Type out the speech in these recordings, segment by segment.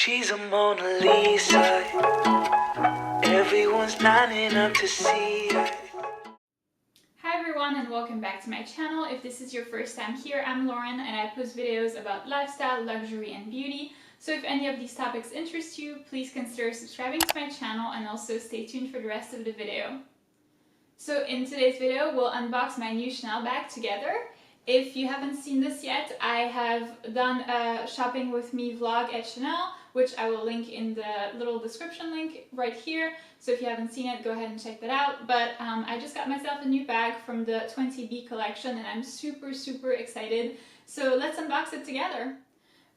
She's a Mona Lisa. Everyone's lining up to see her. Hi everyone and welcome back to my channel. If this is your first time here, I'm Lauren and I post videos about lifestyle, luxury and beauty. So if any of these topics interest you, please consider subscribing to my channel and also stay tuned for the rest of the video. So in today's video, we'll unbox my new Chanel bag together. If you haven't seen this yet, I have done a shopping with me vlog at Chanel, which I will link in the little description link right here. So if you haven't seen it, go ahead and check that out. But I just got myself a new bag from the 20B collection and I'm super excited. So let's unbox it together.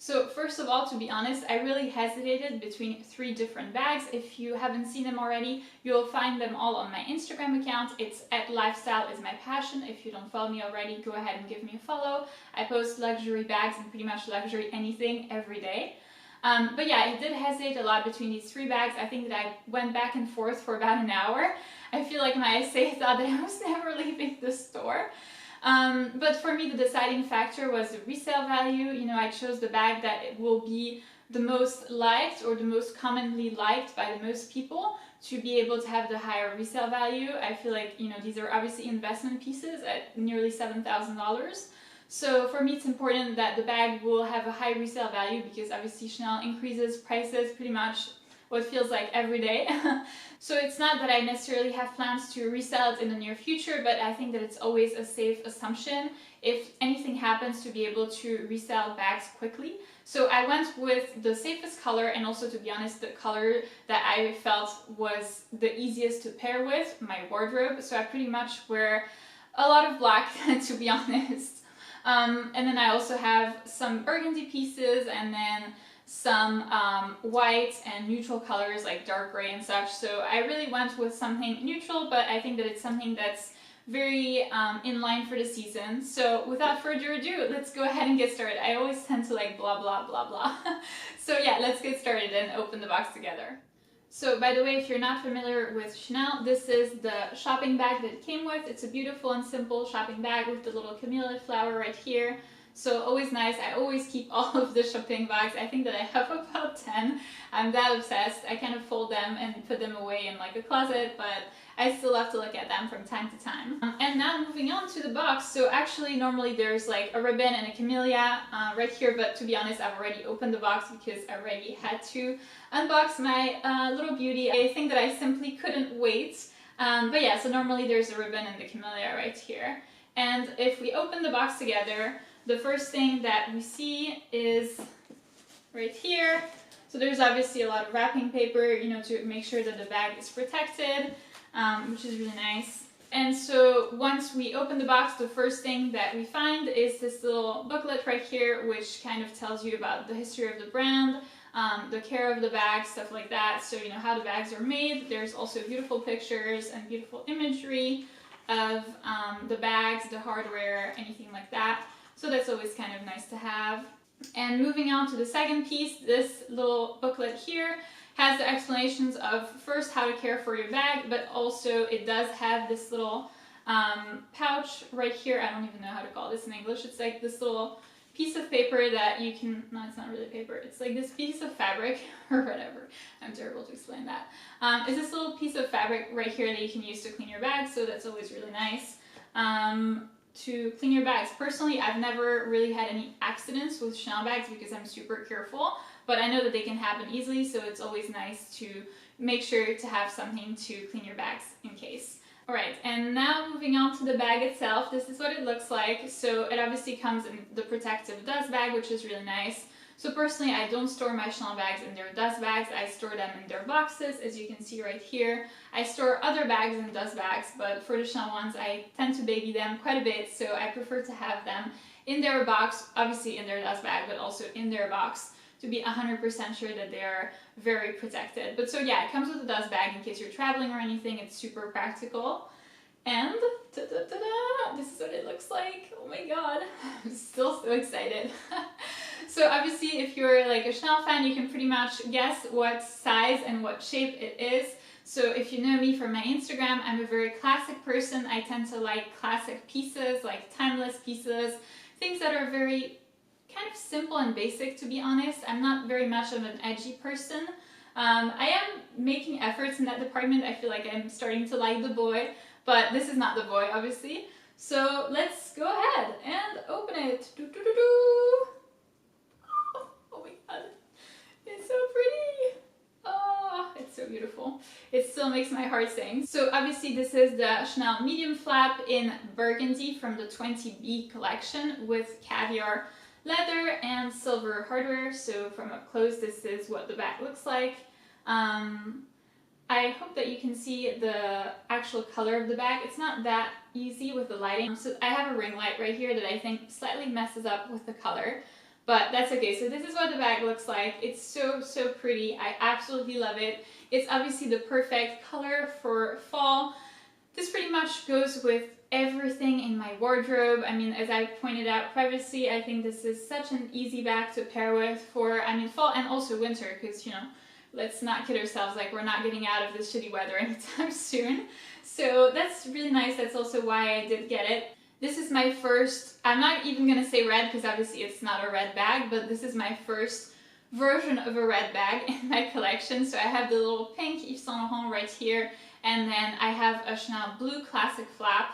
So first of all, to be honest, I really hesitated between three different bags. If you haven't seen them already, you'll find them all on my Instagram account. It's @lifestyle_is_my_passion. If you don't follow me already, go ahead and give me a follow. I post luxury bags and pretty much luxury anything every day. But yeah, I did hesitate a lot between these three bags. I think that I went back and forth for about an hour. I feel like my essay thought that I was never leaving the store. But for me, the deciding factor was the resale value. You know, I chose the bag that it will be the most liked or the most commonly liked by the most people to be able to have the higher resale value. I feel like, you know, these are obviously investment pieces at nearly $7,000. So for me, it's important that the bag will have a high resale value because obviously Chanel increases prices pretty much what feels like every day. So it's not that I necessarily have plans to resell it in the near future, but I think that it's always a safe assumption if anything happens to be able to resell bags quickly. So I went with the safest color and also, to be honest, the color that I felt was the easiest to pair with my wardrobe. So I pretty much wear a lot of black, to be honest. And then I also have some burgundy pieces and then some white and neutral colors like dark gray and such. So I really went with something neutral, but I think that it's something that's very in line for the season. So without further ado, let's go ahead and get started. I always tend to like blah blah blah blah. So yeah, let's get started and open the box together. So by the way, if you're not familiar with Chanel, this is the shopping bag that it came with. It's a beautiful and simple shopping bag with the little camellia flower right here. So always nice. I always keep all of the shopping bags. I think that I have about 10. I'm that obsessed. I kind of fold them and put them away in like a closet, but I still love to look at them from time to time. And now moving on to the box. So actually normally there's like a ribbon and a camellia right here, but to be honest, I've already opened the box because I already had to unbox my little beauty. I think that I simply couldn't wait. But yeah, so normally there's a ribbon and the camellia right here. And if we open the box together, the first thing that we see is right here. So there's obviously a lot of wrapping paper, you know, to make sure that the bag is protected, which is really nice. And so once we open the box, the first thing that we find is this little booklet right here, which kind of tells you about the history of the brand, the care of the bag, stuff like that. So, you know, how the bags are made. There's also beautiful pictures and beautiful imagery of the bags, the hardware, anything like that. So that's always kind of nice to have. And moving on to the second piece, this little booklet here has the explanations of first how to care for your bag, but also it does have this little pouch right here. I don't even know how to call this in English. It's like this little piece of paper that you can, no, it's not really paper. It's like this piece of fabric or whatever. I'm terrible to explain that. It's this little piece of fabric right here that you can use to clean your bag. So that's always really nice. To clean your bags. Personally, I've never really had any accidents with Chanel bags because I'm super careful, but I know that they can happen easily, so it's always nice to make sure to have something to clean your bags in case. Alright, and now moving on to the bag itself, this is what it looks like. So it obviously comes in the protective dust bag, which is really nice. So personally, I don't store my Chanel bags in their dust bags. I store them in their boxes, as you can see right here. I store other bags in dust bags, but for the Chanel ones, I tend to baby them quite a bit, so I prefer to have them in their box, obviously in their dust bag, but also in their box to be 100% sure that they are very protected. But so yeah, it comes with a dust bag in case you're traveling or anything. It's super practical. And ta-da-ta-da, this is what it looks like. Oh my god, I'm still so excited. So obviously if you're like a Chanel fan, you can pretty much guess what size and what shape it is. So if you know me from my Instagram, I'm a very classic person. I tend to like classic pieces, like timeless pieces, things that are very kind of simple and basic, to be honest. I'm not very much of an edgy person. I am making efforts in that department. I feel like I'm starting to like the boy, but this is not the boy, obviously. So let's go ahead and open it. Doo -doo -doo -doo. Oh my god, it's so pretty. Oh, it's so beautiful. It still makes my heart sing. So obviously this is the Chanel medium flap in burgundy from the 20B collection with caviar leather and silver hardware. So from up close, this is what the bag looks like. I hope that you can see the actual color of the bag. It's not that easy with the lighting. So I have a ring light right here that I think slightly messes up with the color, but that's okay. So this is what the bag looks like. It's so, so pretty. I absolutely love it. It's obviously the perfect color for fall. This pretty much goes with everything in my wardrobe. I mean, as I pointed out previously, I think this is such an easy bag to pair with for, I mean, fall and also winter, because, you know, let's not kid ourselves, like we're not getting out of this shitty weather anytime soon. So that's really nice. That's also why I did get it. This is my first, I'm not even gonna say red because obviously it's not a red bag, but this is my first version of a red bag in my collection. So I have the little pink Yves Saint Laurent right here, and then I have a Chanel blue classic flap.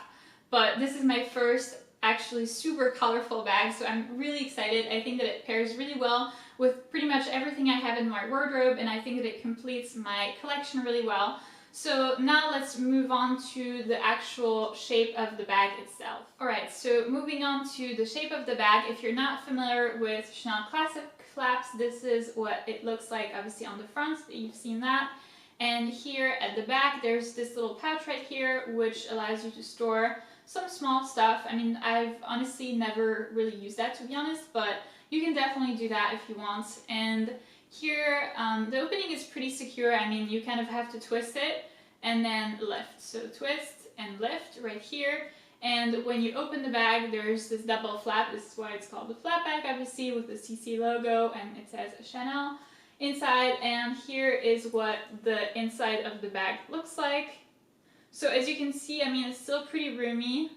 But this is my first actually super colorful bag, so I'm really excited. I think that it pairs really well with pretty much everything I have in my wardrobe, and I think that it completes my collection really well. So now let's move on to the actual shape of the bag itself. Alright, so moving on to the shape of the bag. If you're not familiar with Chanel classic flaps, this is what it looks like obviously on the front. You've seen that. And here at the back, there's this little pouch right here, which allows you to store some small stuff. I mean, I've honestly never really used that, to be honest, but you can definitely do that if you want. And here, the opening is pretty secure. I mean, you kind of have to twist it and then lift. So twist and lift right here. And when you open the bag, there's this double flap. This is why it's called the flap bag, obviously, with the CC logo, and it says Chanel inside. And here is what the inside of the bag looks like. So as you can see, I mean, it's still pretty roomy.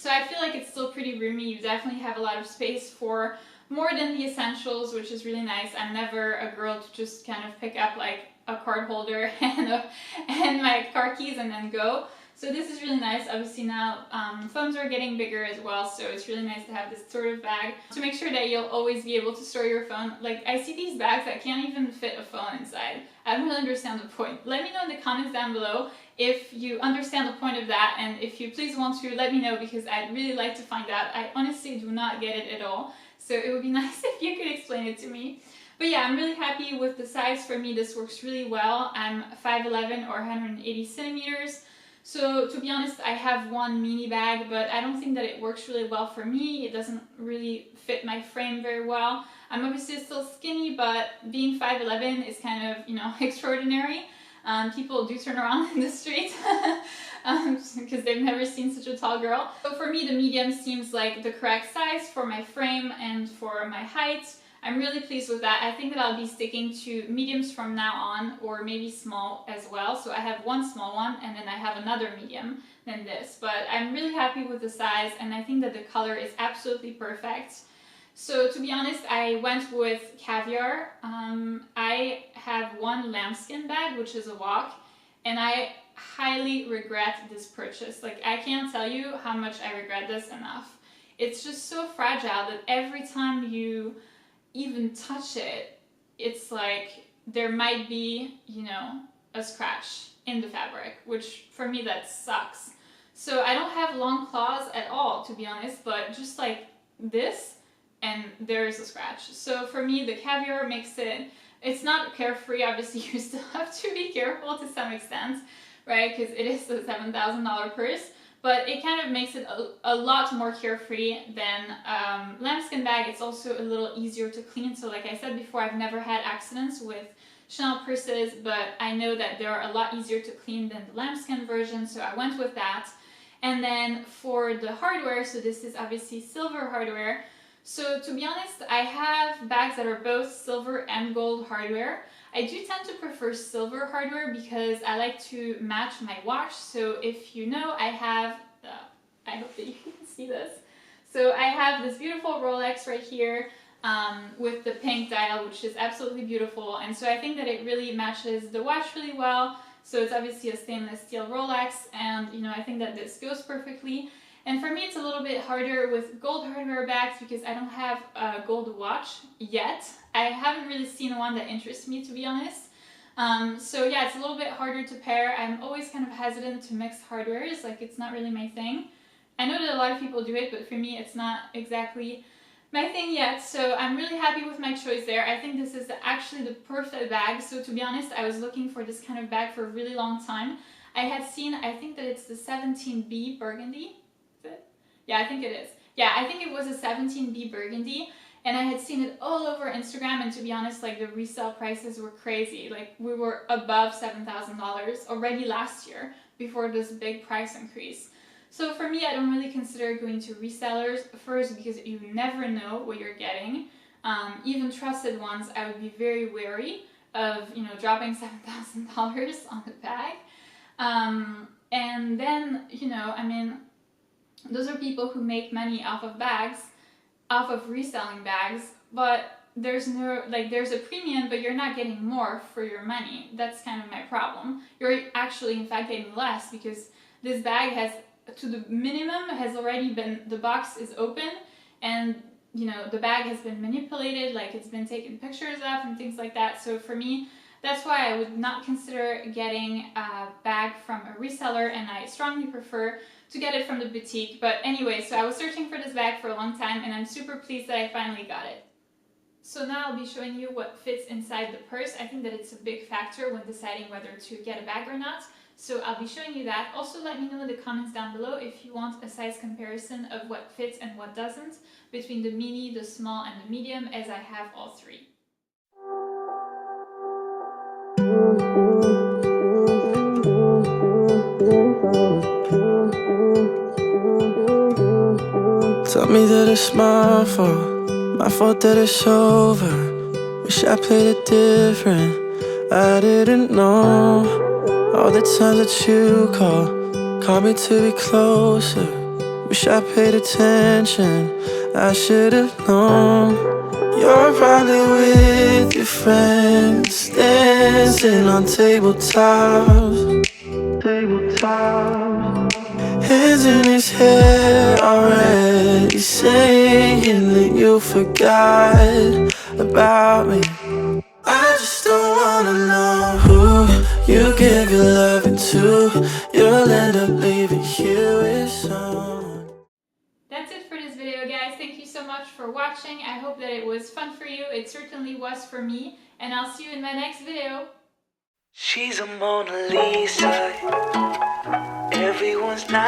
So I feel like it's still pretty roomy. You definitely have a lot of space for more than the essentials, which is really nice. I'm never a girl to just kind of pick up like a card holder and my car keys and then go. So this is really nice. Obviously now phones are getting bigger as well, so it's really nice to have this sort of bag to make sure that you'll always be able to store your phone. Like, I see these bags that can't even fit a phone inside. I don't really understand the point. Let me know in the comments down below if you understand the point of that, and if you please want to, let me know, because I'd really like to find out. I honestly do not get it at all, so it would be nice if you could explain it to me. But yeah, I'm really happy with the size. For me, this works really well. I'm 5'11" or 180 centimeters. So to be honest, I have one mini bag, but I don't think that it works really well for me. It doesn't really fit my frame very well. I'm obviously still skinny, but being 5'11" is kind of, you know, extraordinary. People do turn around in the street because they've never seen such a tall girl. So for me, the medium seems like the correct size for my frame and for my height. I'm really pleased with that. I think that I'll be sticking to mediums from now on, or maybe small as well. So I have one small one and then I have another medium than this. But I'm really happy with the size, and I think that the color is absolutely perfect. So to be honest, I went with caviar. I have one lambskin bag, which is a walk, and I highly regret this purchase. Like, I can't tell you how much I regret this enough. It's just so fragile that every time you even touch it, it's like there might be, you know, a scratch in the fabric, which for me that sucks. So I don't have long claws at all, to be honest, but just like this, and there's a scratch. So for me, the caviar makes it, it's not carefree, obviously you still have to be careful to some extent, right, because it is a $7,000 purse. But it kind of makes it a lot more carefree than lambskin bag. It's also a little easier to clean. So like I said before, I've never had accidents with Chanel purses, but I know that they're a lot easier to clean than the lambskin version, so I went with that. And then for the hardware, so this is obviously silver hardware. So to be honest, I have bags that are both silver and gold hardware. I do tend to prefer silver hardware because I like to match my watch. So if you know, I have, I hope that you can see this. So I have this beautiful Rolex right here with the pink dial, which is absolutely beautiful. And so I think that it really matches the watch really well. So it's obviously a stainless steel Rolex, and you know, I think that this goes perfectly. And for me, it's a little bit harder with gold hardware bags because I don't have a gold watch yet. I haven't really seen one that interests me, to be honest. So yeah, it's a little bit harder to pair. I'm always kind of hesitant to mix hardwares, like it's not really my thing. I know that a lot of people do it, but for me it's not exactly my thing yet, so I'm really happy with my choice there. I think this is actually the perfect bag. So to be honest, I was looking for this kind of bag for a really long time. I had seen, I think that it's the 17B Burgundy. Is it? Yeah, I think it is. Yeah, I think it was a 17B Burgundy. And I had seen it all over Instagram, and to be honest, like the resale prices were crazy. Like we were above $7,000 already last year before this big price increase. So for me, I don't really consider going to resellers, first because you never know what you're getting. Even trusted ones, I would be very wary of, you know, dropping $7,000 on the bag. And then, you know, I mean, those are people who make money off of bags, off of reselling bags, but there's no, like, there's a premium, but you're not getting more for your money. That's kind of my problem. You're actually, in fact, getting less because this bag has, to the minimum, has already been, the box is open, and you know, the bag has been manipulated, like it's been taken pictures of and things like that. So for me, that's why I would not consider getting a bag from a reseller, and I strongly prefer to get it from the boutique. But anyway, so I was searching for this bag for a long time, and I'm super pleased that I finally got it. So now I'll be showing you what fits inside the purse. I think that it's a big factor when deciding whether to get a bag or not. So I'll be showing you that. Also, let me know in the comments down below if you want a size comparison of what fits and what doesn't between the mini, the small, and the medium, as I have all three. Tell me that it's my fault that it's over. Wish I played it different, I didn't know. All the times that you called me to be closer. Wish I paid attention, I should've known. You're probably with your friends, dancing on tabletops. Hands in his hair already, saying that you forgot about me. I just don't wanna know who you give your loving to. You'll end up leaving here with someone. That's it for this video, guys. Thank you so much for watching. I hope that it was fun for you. It certainly was for me, and I'll see you in my next video. She's a Mona Lisa. Everyone's not